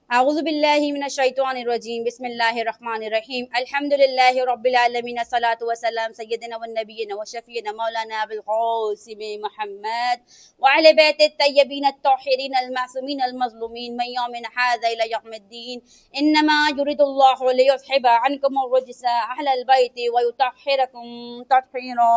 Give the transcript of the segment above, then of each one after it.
اعوذ باللہ من الشیطان الرجیم بسم اللہ الرحمن الرحیم الحمدللہ رب العالمین الصلاۃ والسلام سیدنا والنبینا وشفیعنا مولانا ابوالقاسم محمد وعلی بیت الطیبین الطاہرین المعصومین المظلومین من یوم هذا الی یوم الدین انما یرید اللہ لیذھب عنکم الرجس اہل البیت ویطہرکم تطہیرا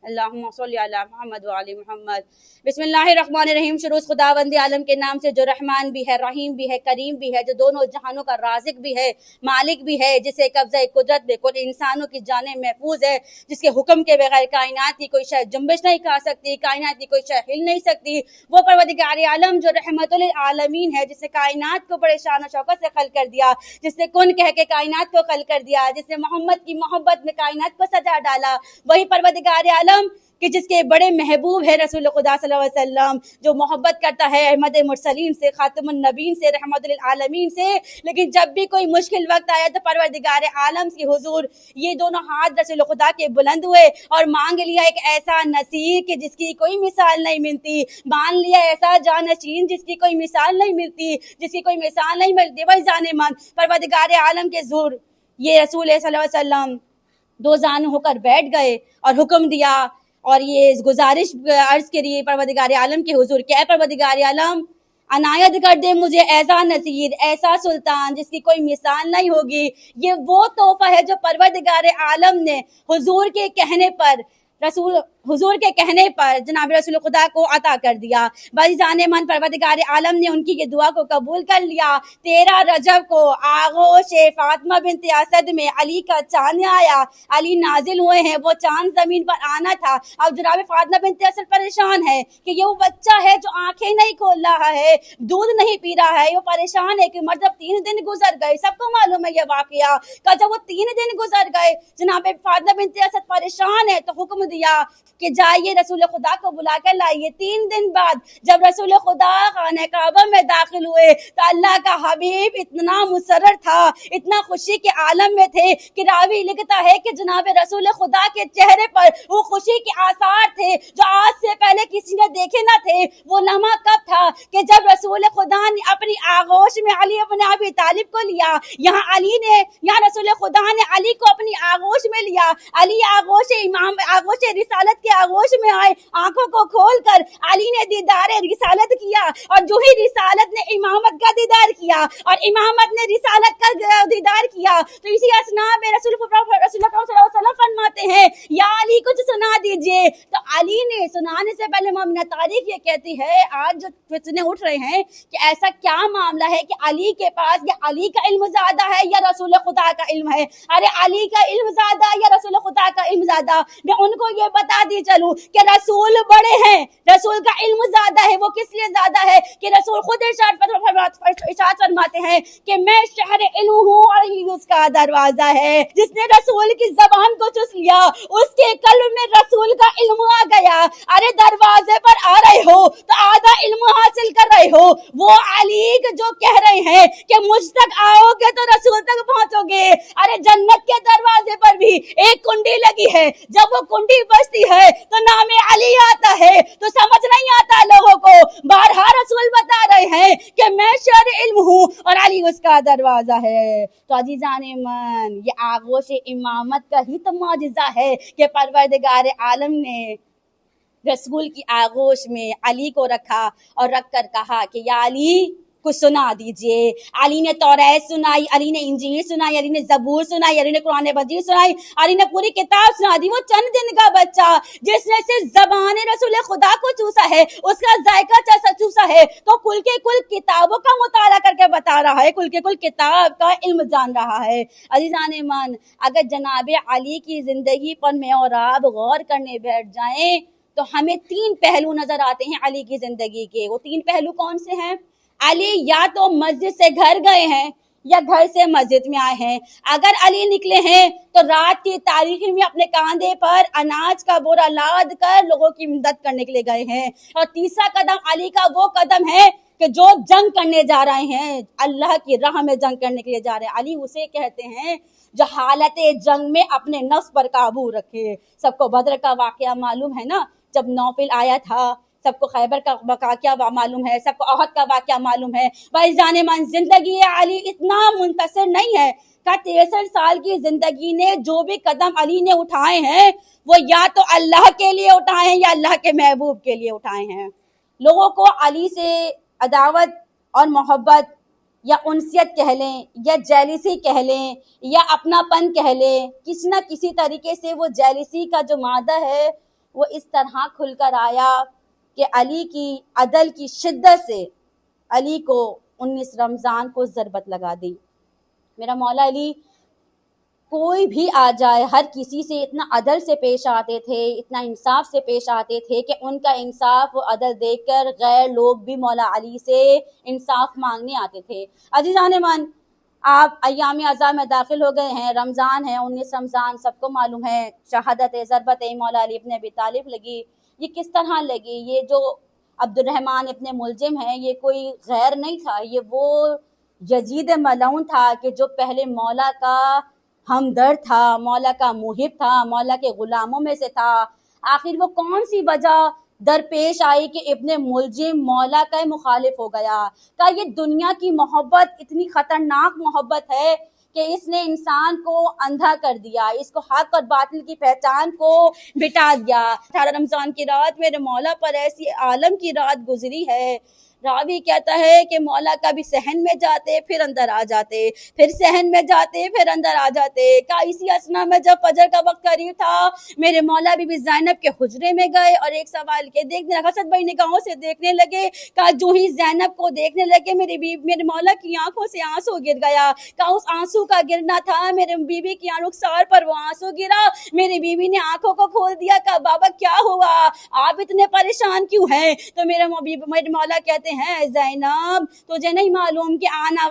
اللہم صلی علی محمد وعلی محمد۔ بسم اللہ الرحمن الرحیم۔ شروع خداوند عالم کے نام سے جو رحمان بھی ہے، رحیم بھی ہے، کریم بھی ہے، جو دونوں جہانوں کا رازق بھی ہے، مالک بھی ہے، جسے قبضہ قدرت بے کل انسانوں کی جانیں محفوظ ہے، جس کے حکم کے بغیر کائنات کی کوئی شے جنبش نہیں کھا سکتی، کائنات کی کوئی شے ہل نہیں سکتی۔ وہ پروردگار عالم جو رحمت للعالمین ہے، جس نے کائنات کو بڑے شان و شوکت سے خلق کر دیا، جس نے کن کہہ کے کائنات کو خلق کر دیا، جس نے محمد کی محبت میں کائنات کو سجا ڈالا، وہی پروردگار عالم کہ جس کے بڑے محبوب ہے رسول خدا صلی اللہ علیہ وسلم، جو محبت کرتا ہے احمد مرسلین سے، خاتم النبیین سے، رحمت للعالمین سے، لیکن جب بھی کوئی مشکل وقت آیا تو پروردگار عالم کی حضور یہ دونوں ہاتھ رسول خدا کے بلند ہوئے اور مانگ لیا ایک ایسا نصیر کہ جس کی کوئی مثال نہیں ملتی، مان لیا ایسا جانشین جس کی کوئی مثال نہیں ملتی، جس کی کوئی مثال نہیں ملتی۔ وہی جان من پروردگار عالم کے حضور یہ رسول صلی اللہ علیہ وسلم دو زانو ہو کر بیٹھ گئے اور حکم دیا اور یہ گزارش عرض کے لیے پروردگار عالم کے حضور کہ اے پروردگار عالم عنایت کر دے مجھے ایسا نصیر، ایسا سلطان جس کی کوئی مثال نہیں ہوگی۔ یہ وہ تحفہ ہے جو پروردگار عالم نے حضور کے کہنے پر حضور کے کہنے پر جناب رسول خدا کو عطا کر دیا۔ بھائی جان من پروردگار عالم نے ان کی یہ دعا کو قبول کر لیا۔ 13 رجب کو آغوش فاطمہ بنت اسد میں علی کا چاند آیا، علی نازل ہوئے ہیں، وہ چاند زمین پر آنا تھا۔ اب جناب فاطمہ بنت اسد پریشان ہے کہ یہ وہ بچہ ہے جو آنکھیں نہیں کھول رہا ہے، دودھ نہیں پی رہا ہے، وہ پریشان ہے کہ مطلب 3 دن گزر گئے، سب کو معلوم ہے یہ واقعہ کہ جب وہ 3 دن گزر گئے جناب فاطمہ بنت اسد پریشان ہے تو حکم دیا کہ جائیے رسول خدا کو بلا کر لائیے۔ 3 دن بعد جب رسول خدا خانہ کعبہ میں داخل ہوئے تو اللہ کا حبیب اتنا مسرر تھا، اتنا خوشی کے عالم میں تھے کہ راوی لکھتا ہے کہ جناب رسول خدا کے چہرے پر وہ خوشی کے آثار تھے جو آج سے پہلے کسی نے دیکھے نہ تھے۔ وہ لمحہ کب تھا کہ جب رسول خدا نے اپنی آغوش میں علی ابن ابی طالب کو لیا، یہاں رسول خدا نے علی کو اپنی آغوش میں لیا۔ علی آغوش رسالت کے آغوش میں آئے، آنکھوں کو کھول کر علی نے دیدار رسالت کیا، اور جو ہی رسالت نے امامت کا دیدار کیا اور امامت نے رسالت کا دیدار کیا تو اسی اسنا میں رسول اللہ صلی اللہ علیہ وسلم فرماتے ہیں یا علی کچھ سنا دیجئے۔ تو علی نے سنانے سے پہلے مومنہ تاریخ یہ کہتی ہے، آج جو فتنے اٹھ رہے ہیں کہ ایسا کیا معاملہ ہے کہ علی کے پاس یا علی کا علم زیادہ ہے یا رسول خدا کا علم ہے۔ ارے علی کا علم زیادہ یا رسول خدا کا علم زیادہ؟ میں ان کو یہ بتا دی چلوں کہ رسول بڑے ہیں، رسول کا علم زیادہ ہے۔ وہ کس لیے زیادہ ہے کہ رسول خود ارشاد فرماتے ہیں کہ میں شہر علم ہوں اور علم اس کا دروازہ ہے۔ جس نے رسول کی زبان کو چوس لیا اس کے قلب میں رسول کا علم آ گیا۔ ارے دروازے پر آ رہے ہو تو آدھا علم حاصل کر رہے ہو۔ وہ علی جو کہہ رہے ہیں کہ مجھ تک آؤ گے تو رسول تک پہنچو گے۔ ارے جنت کے دروازے پر بھی ایک کنڈی لگی ہے، جب وہ کنڈی بجتی ہے تو نام علی آتا ہے تو سمجھ نہیں آتا لوگوں کو۔ بارہا رسول بتا رہے ہیں کہ میں شہر علم ہوں اور علی اس کا دروازہ ہے۔ تو عزیزان من یہ آغوش امامت کا ہی تو معجزہ ہے کہ پروردگار عالم نے رسول کی آغوش میں علی کو رکھا اور رکھ کر کہا کہ یا علی کچھ سنا دیجئے۔ علی نے توریت سنائی، علی نے انجیل سنائی، علی نے زبور سنائی، علی نے قرآن مجید سنائی، علی نے پوری کتاب سنا دی۔ وہ چند دن کا بچہ جس نے صرف زبان رسول خدا کو چوسا ہے، اس کا ذائقہ چوسا ہے، تو کل کے کل کتابوں کا مطالعہ کر کے بتا رہا ہے، کل کے کل کتاب کا علم جان رہا ہے۔ عزیزان من اگر جناب علی کی زندگی پر میں اور آپ غور کرنے بیٹھ جائیں تو ہمیں 3 پہلو نظر آتے ہیں علی کی زندگی کے۔ وہ 3 پہلو کون سے ہیں؟ علی یا تو مسجد سے گھر گئے ہیں یا گھر سے مسجد میں آئے ہیں۔ اگر علی نکلے ہیں تو رات کی تاریکی میں اپنے کاندھے پر اناج کا بورا لاد کر لوگوں کی مدد کرنے کے لیے گئے ہیں۔ اور تیسرا قدم علی کا وہ قدم ہے کہ جو جنگ کرنے جا رہے ہیں، اللہ کی راہ میں جنگ کرنے کے لیے جا رہے ہیں۔ علی اسے کہتے ہیں جو حالت جنگ میں اپنے نفس پر قابو رکھے۔ سب کو بدر کا واقعہ معلوم ہے نا، جب نوفل آیا تھا سب کو خیبر کا واقعہ معلوم ہے، سب کو احد کا واقعہ معلوم ہے. بھائی جان من زندگی علی اتنا منتصر نہیں ہے کہ 63 سال کی زندگی نے جو بھی قدم علی نے اٹھائے ہیں وہ یا تو اللہ کے لیے اٹھائے ہیں یا اللہ کے محبوب کے لیے اٹھائے ہیں. لوگوں کو علی سے عداوت اور محبت یا انسیت کہہ لیں یا جیلسی کہہ لیں یا اپنا پن کہہ لیں، کسی نہ کسی طریقے سے وہ جیلسی کا جو مادہ ہے وہ اس طرح کھل کر آیا کہ علی کی عدل کی شدت سے علی کو 19 رمضان کو ضربت لگا دی. میرا مولا علی کوئی بھی آ جائے ہر کسی سے اتنا عدل سے پیش آتے تھے، اتنا انصاف سے پیش آتے تھے کہ ان کا انصاف و عدل دیکھ کر غیر لوگ بھی مولا علی سے انصاف مانگنے آتے تھے. عزیزان من، آپ ایام اعظام میں داخل ہو گئے ہیں، رمضان ہے، 19 رمضان سب کو معلوم ہے. شہادت ضربت مولا علی ابن ابی طالب لگی. یہ کس طرح لگی؟ یہ جو عبد الرحمن ابن ملجم ہے یہ کوئی غیر نہیں تھا، یہ وہ یزید ملعون تھا کہ جو پہلے مولا کا ہمدرد تھا، مولا کا محب تھا، مولا کے غلاموں میں سے تھا. آخر وہ کون سی وجہ درپیش آئی کہ ابن ملجم مولا کا مخالف ہو گیا؟ کہ یہ دنیا کی محبت اتنی خطرناک محبت ہے کہ اس نے انسان کو اندھا کر دیا، اس کو حق اور باطل کی پہچان کو بٹا دیا. 18 رمضان کی رات میرے مولا پر ایسی عالم کی رات گزری ہے. راوی کہتا ہے کہ مولا کبھی صحن میں جاتے پھر اندر آ جاتے، پھر صحن میں جاتے پھر اندر آ جاتے. کہ اسی اسنا میں جب فجر کا وقت قریب تھا میرے مولا بی بی زینب کے حجرے میں گئے اور ایک سوال کے دیکھنے حسد بھائی نگاہوں سے دیکھنے لگے. کہ جو ہی زینب کو دیکھنے لگے میرے مولا کی آنکھوں سے آنسو گر گیا. کہ اس آنسو کا گرنا تھا میرے بیوی کی رخسار پر وہ آنسو گرا. میری بیوی نے آنکھوں کو کھول دیا. کہ بابا کیا ہوا، آپ اتنے پریشان کیوں ہیں؟ تو میرے مولا کہتے ہیں زینب تجھے نہیں معلوم کہ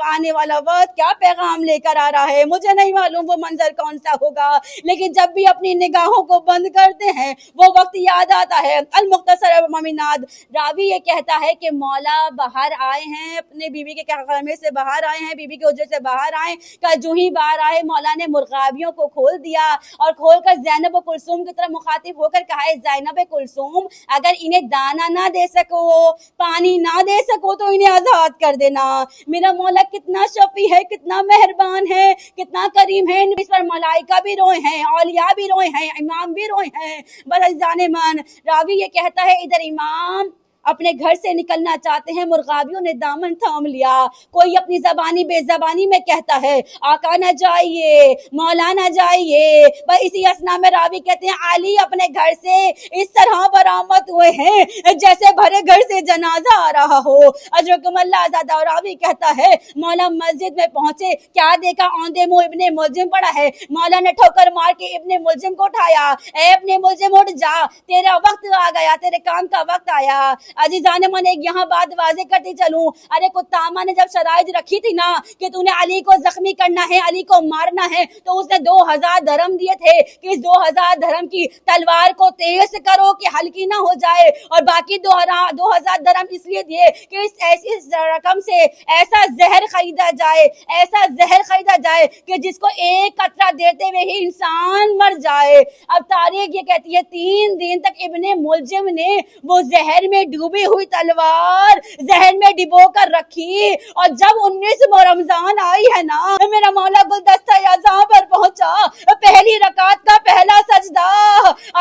آنے والا وقت کیا پیغام لے کر آ رہا ہے، مجھے نہیں معلوم وہ منظر کون سا ہوگا، لیکن جب بھی اپنی نگاہوں کو بند کرتے ہیں وہ وقت یاد آتا ہے. المختصر ممینات راوی یہ کہتا ہے کہ مولا باہر آئے ہیں، اپنے بیوی کے خیمے سے باہر آئے ہیں، بیوی کے حجرے سے باہر آئے. کہ جو ہی باہر آئے مولا نے مرغابیوں کو کھول دیا اور کھول کر زینب و کلثوم کی طرف مخاطب ہو کر کہا ہے زینب کلثوم اگر انہیں دانا نہ دے سکو، پانی نہ دے سکو تو انہیں آزاد کر دینا. میرا مولا کتنا شفیع ہے، کتنا مہربان ہے، کتنا کریم ہے. اس پر ملائکہ بھی روئے ہیں، اولیاء بھی روئے ہیں، امام بھی روئے ہیں. بس عزیزان من، راوی یہ کہتا ہے ادھر امام اپنے گھر سے نکلنا چاہتے ہیں، مرغابیوں نے دامن تھام لیا. کوئی اپنی زبانی بے زبانی میں کہتا ہے آقا نہ جائیے، مولا نہ جائیے. بس اسی اسنا میں راوی کہتے ہیں علی اپنے گھر سے اس طرح برآمد ہوئے ہیں جیسے بھرے گھر سے جنازہ آ رہا ہو. اجرکم اللہ زیادہ. راوی کہتا ہے مولا مسجد میں پہنچے، کیا دیکھا اوندے منہ ابن ملجم پڑا ہے. مولا نے ٹھوکر مار کے ابن ملجم کو اٹھایا. اے ابن ملجم اٹھ جا، تیرا وقت آ گیا، تیرے کام کا وقت آیا. عزیزان من ایک یہاں بات واضح کرتی چلوں، ارے کتامہ نے جب شرائط رکھی تھی نا کہ تو نے علی کو زخمی کرنا ہے، علی کو مارنا ہے، تو اس نے 2000 درہم دیے تھے کہ اس 2000 درہم کی تلوار کو تیز کرو کہ ہلکی نہ ہو جائے، اور باقی 2000 درہم اس لیے دیے کہ اس رقم سے ایسا زہر خریدا جائے، ایسا زہر خریدا جائے کہ جس کو ایک قطرہ دیتے ہوئے ہی انسان مر جائے. اب تاریخ یہ کہتی ہے 3 دن تک ابن ملجم نے وہ زہر میں ڈوبی ہوئی تلوار زہر میں ڈبو کر رکھی، اور جب 19 رمضان آئی ہے نا میرا مولا گلدستہ اعظم پر پہنچا، پہلی رکعت کا پہلا سجدہ،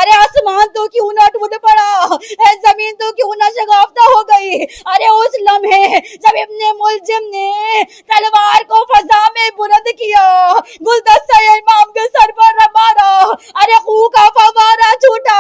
ارے آسمان تو کیوں نہ ٹوٹ پڑا، اے زمین تو کیوں نہ شگافتہ ہو گئی. ارے اس لمحے جب ابن ملجم نے تلوار کو فضا میں بلند کیا، گلدستہ امام کے سر پر مارا، ارے خون کا فوارہ چھوٹا،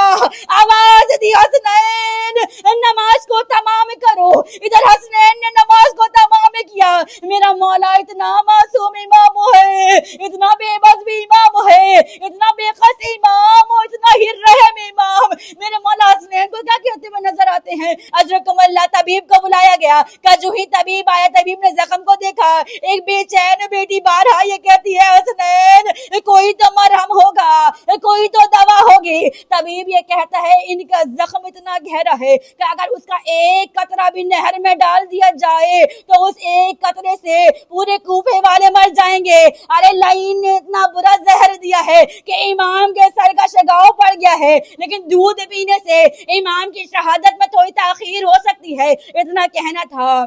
آواز دی حسنین نماز کو تمام کرو. ادھر حسنین نے نماز کو تمام کیا. میرا مولا اتنا معصوم امام ہے، اتنا بے بس بھی امام ہے، اتنا بے قص امام ہو، اتنا ہی رحم امام. میرے مولا حسنین کو کیا کہتے ہوئے نظر آتے ہیں؟ اجرکم اللہ. طبیب کو بلایا گیا کہ جو ہی طبیب آیا، طبیب نے زخم کو دیکھا، ایک بے چین بیٹی باہر آئی، یہ کہتی ہے حسنین کوئی تو مرہم ہوگا، کوئی تو دوا ہوگی. طبیب یہ کہتا ہے ان کا زخم اتنا گہرا ہے کہ اگر اس کا ایک قطرہ بھی نہر میں ڈال دیا جائے تو اس ایک قطرے سے پورے کوفے والے مر جائیں گے. ارے لعین نے اتنا برا زہر دیا ہے کہ امام کے سر کا شگاؤ پڑ گیا ہے، لیکن دودھ پینے سے امام کی شہادت میں تھوڑی تاخیر ہو سکتی ہے، اتنا کہنا تھا۔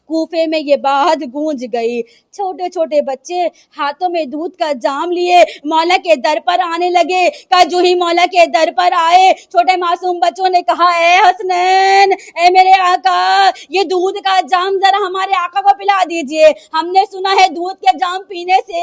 کوفے میں یہ بات گونج گئی، چھوٹے چھوٹے بچے ہاتھوں میں دودھ کا جام لیے مولا کے در پر آنے لگے۔ کہ جو ہی مولا کے در پر آئے، چھوٹے معصوم بچوں نے کہا اے حسنین، اے میرے آقا، یہ دودھ کا جام ذرا ہمارے آقا کو پلا دیجئے، ہم نے سنا ہے دودھ کے جام پینے سے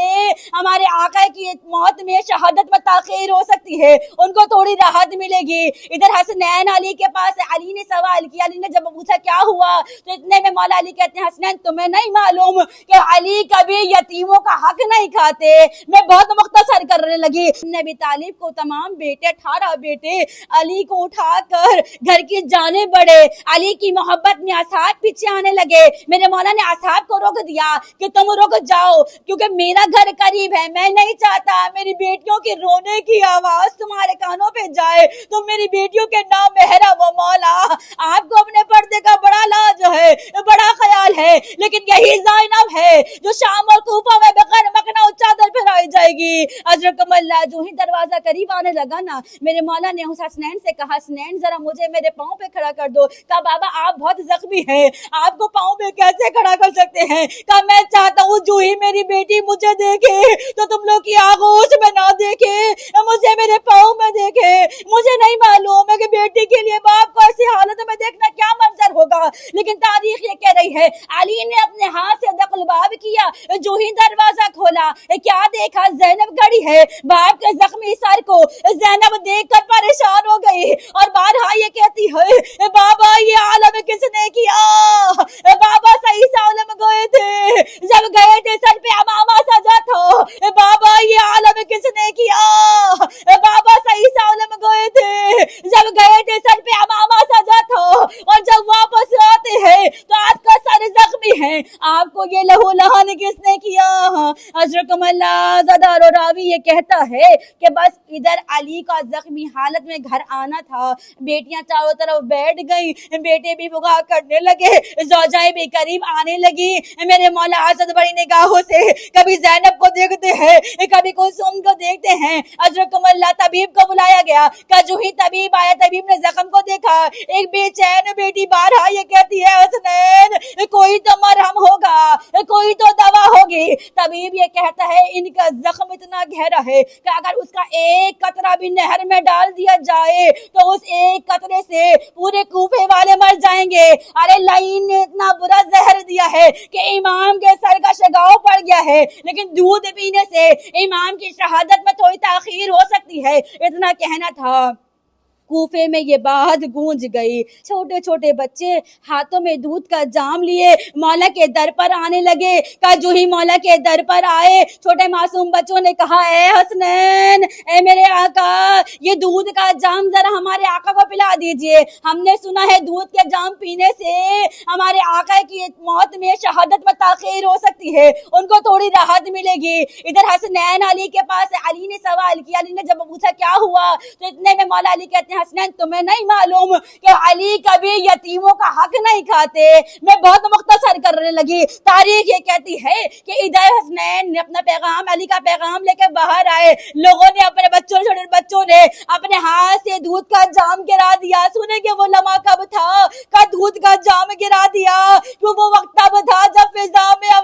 ہمارے آقا کی موت میں شہادت میں تاخیر ہو سکتی ہے، ان کو تھوڑی راحت ملے گی۔ ادھر حسنین علی کے پاس، علی نے سوال کیا، علی نے جب پوچھا کیا ہوا تو اتنے میں مولا علی کہتے ہیں حسنین تمہیں نہیں معلوم کہ علی کبھی یتیموں کا حق نہیں کھاتے؟ میں بہت مختصر کرنے لگی۔ نبی طالب کو تمام بیٹے 18 بیٹے علی کو اٹھا کر گھر کی جانب بڑھے، علی کی محبت میں اصحاب پیچھے آنے لگے۔ میرے مولا نے اصحاب کو روک دیا کہ تم رک جاؤ کیونکہ میرا گھر قریب ہے، میں نہیں چاہتا میری بیٹیوں کی رونے کی آواز تمہارے کانوں پہ جائے، تم میری بیٹیوں کے نام محرم ہو مولا۔ آپ کو اپنے پردے کا بڑا لاج ہے، بڑا خیال ہے، لیکن یہی زینب ہے جو شام اور کوفہ میں بغیر مکنا اور چادر پھیرائی جائے گی۔ اجرکم اللہ، جو ہی دروازہ قریب آنے لگا نا، میرے مولا نے اس حسنین سے کہا حسنین ذرا مجھے میرے پاؤں پہ کھڑا کر دو۔ کہا بابا آپ بہت زخمی ہیں، آپ کو پاؤں پہ کیسے کھڑا کر سکتے ہیں؟ کہا میں چاہتا ہوں جو ہی میری بیٹی مجھے دیکھے تو تم لوگ کی آغوش میں نہ دیکھے، مجھے میرے پاؤں میں دیکھے۔ مجھے نہیں معلوم ہے کہ بیٹی کے لیے باپ کو ایسی حالت میں دیکھنا کیا منظر ہوگا، لیکن تاریخ یہ کہہ رہی ہے علی نے اپنے ہاتھ سے دقل باب کیا، جو ہی دروازہ کھولا کیا دیکھا؟ زینب کھڑی ہے، باپ کے زخمی سر کو زینب دیکھ کر پریشان ہو گئی اور بارہا یہ کہتی ہے بابا یہ عالم کس نے کیا؟ بابا صحیح سالم گئے تھے، جب گئے تھے سر پہ امامہ سجا تھا، بابا یہ عالم کس نے کیا؟ بابا صحیح سالم گئے تھے، جب گئے تھے سر پہ امامہ سجا تھا، اور جب واپس آتے ہیں تو آپ کا سر زخمی ہے، آپ کو یہ لہو لہان کس نے کیا؟ اجرکم اللہ، زدار و راوی یہ کہتا ہے کہ بس ادھر علی کا زخمی حالت میں گھر آنا تھا، بیٹیاں چاروں طرف بیٹھ گئی، بیٹے بھی بغا کرنے لگے، زوجائیں بھی قریب آنے لگی۔ میرے مولا حسد بڑی نگاہوں سے کبھی زینب کو دیکھتے ہیں، کبھی کلثوم کو دیکھتے ہیں۔ اجرکم اللہ، طبیب کو بلایا گیا، کہ جو ہی طبیب آیا، طبیب نے زخم کو دیکھا، ایک بے چین بیٹی بارہا یہ کہتی ہے حسنین کوئی تو مرہم ہوگا، کوئی تو دوا ہوگی۔ طبیب یہ کہتا ہے ان کا زخم اتنا گہرا ہے کہ اگر اس کا ایک قطرہ بھی نہر میں ڈال دیا جائے تو اس ایک قطرے سے پورے کوفے والے مر جائیں گے۔ ارے لعین نے اتنا برا زہر دیا ہے کہ امام کے سر کا شگاؤ پڑ گیا ہے، لیکن دودھ پینے سے امام کی شہادت میں تھوڑی تاخیر ہو سکتی ہے، اتنا کہنا تھا۔ کوفے میں یہ بات گونج گئی، چھوٹے چھوٹے بچے ہاتھوں میں دودھ کا جام لیے مولا کے در پر آنے لگے۔ کہ جو ہی مولا کے در پر آئے، چھوٹے معصوم بچوں نے کہا اے حسنین، اے میرے آقا، یہ دودھ کا جام ذرا ہمارے آقا کو پلا دیجئے، ہم نے سنا ہے دودھ کے جام پینے سے ہمارے آقا کی موت میں شہادت میں تاخیر ہو سکتی ہے، ان کو تھوڑی راحت ملے گی۔ ادھر حسنین علی کے پاس، علی نے سوال کیا، علی نے جب پوچھا کیا ہوا تو اتنے میں مولا علی کہتے ہیں حسنین تمہیں نہیں معلوم کہ علی کبھی یتیموں کا حق نہیں کھاتے؟ میں بہت مختصر کرنے لگی۔ تاریخ یہ کہتی ہے کہ ادھر حسنین نے اپنا پیغام، علی کا پیغام لے کے باہر آئے، لوگوں نے اپنے بچوں، چھوٹے بچوں نے اپنے ہاتھ سے دودھ کا جام گرا دیا۔ سنے کہ وہ لمحہ کب تھا کہ دودھ کا جام گرا دیا؟ کہ وہ وقت تب تھا جب فضا میں